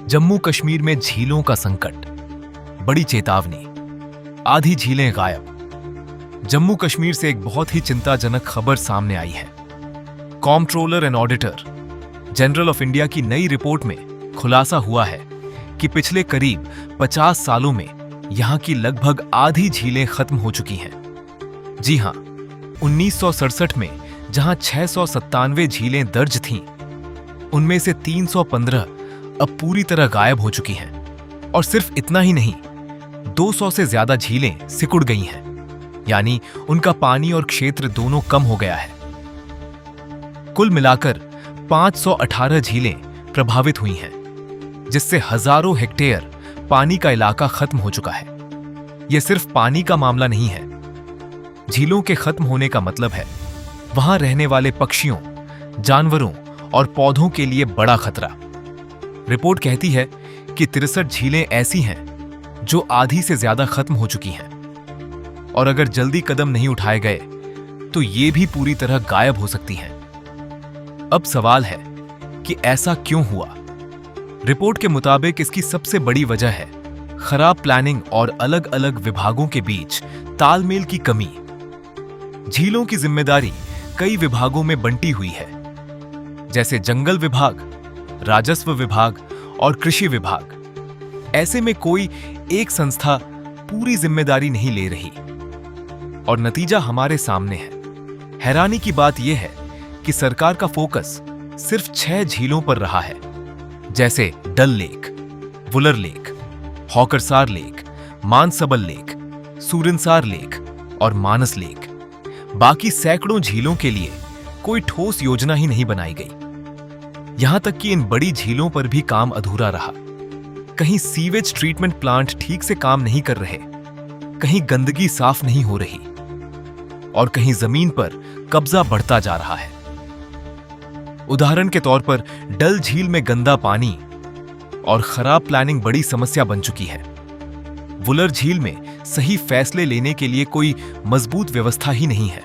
जम्मू कश्मीर में झीलों का संकट, बड़ी चेतावनी, आधी झीलें गायब। जम्मू कश्मीर से एक बहुत ही चिंताजनक खबर सामने आई है। Comptroller and auditor general of India की नई रिपोर्ट में खुलासा हुआ है कि पिछले करीब 50 सालों में यहां की लगभग आधी झीलें खत्म हो चुकी हैं। जी हां, 1967 में जहां 697 झीलें दर्ज थीं, उनमें से 315 अब पूरी तरह गायब हो चुकी हैं। और सिर्फ इतना ही नहीं, 200 से ज्यादा झीलें सिकुड़ गई हैं, यानी उनका पानी और क्षेत्र दोनों कम हो गया है। कुल मिलाकर 518 झीलें प्रभावित हुई हैं, जिससे हजारों हेक्टेयर पानी का इलाका खत्म हो चुका है। यह सिर्फ पानी का मामला नहीं है। झीलों के खत्म होने का मतलब है वहां रहने वाले पक्षियों, जानवरों और पौधों के लिए बड़ा खतरा। रिपोर्ट कहती है कि 63 झीलें ऐसी हैं जो आधी से ज्यादा खत्म हो चुकी हैं, और अगर जल्दी कदम नहीं उठाए गए तो ये भी पूरी तरह गायब हो सकती हैं। अब सवाल है कि ऐसा क्यों हुआ? रिपोर्ट के मुताबिक इसकी सबसे बड़ी वजह है खराब प्लानिंग और अलग अलग विभागों के बीच तालमेल की कमी। झीलों की जिम्मेदारी कई विभागों में बंटी हुई है, जैसे जंगल विभाग, राजस्व विभाग और कृषि विभाग। ऐसे में कोई एक संस्था पूरी जिम्मेदारी नहीं ले रही, और नतीजा हमारे सामने है। हैरानी की बात यह है कि सरकार का फोकस सिर्फ 6 झीलों पर रहा है, जैसे Dal lake, Wular lake, Hokersar lake, Manasbal lake, Surinsar lake और मानस लेक। बाकी सैकड़ों झीलों के लिए कोई ठोस योजना ही नहीं बनाई गई। यहां तक कि इन बड़ी झीलों पर भी काम अधूरा रहा। कहीं सीवेज ट्रीटमेंट प्लांट ठीक से काम नहीं कर रहे, कहीं गंदगी साफ नहीं हो रही, और कहीं जमीन पर कब्जा बढ़ता जा रहा है। उदाहरण के तौर पर डल झील में गंदा पानी और खराब प्लानिंग बड़ी समस्या बन चुकी है। वुलर झील में सही फैसले लेने के लिए कोई मजबूत व्यवस्था ही नहीं है।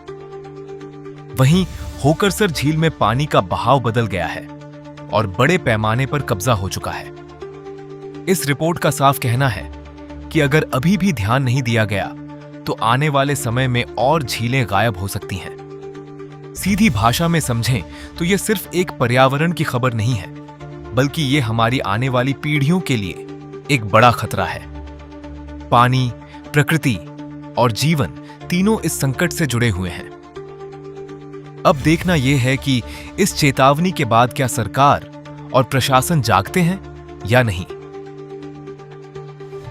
वहीं होकरसर झील में पानी का बहाव बदल गया है और बड़े पैमाने पर कब्जा हो चुका है। इस रिपोर्ट का साफ कहना है कि अगर अभी भी ध्यान नहीं दिया गया तो आने वाले समय में और झीलें गायब हो सकती हैं। सीधी भाषा में समझें तो यह सिर्फ एक पर्यावरण की खबर नहीं है, बल्कि यह हमारी आने वाली पीढ़ियों के लिए एक बड़ा खतरा है। पानी, प्रकृति और जीवन तीनों इस संकट से जुड़े हुए हैं। अब देखना यह है कि इस चेतावनी के बाद क्या सरकार और प्रशासन जागते हैं या नहीं।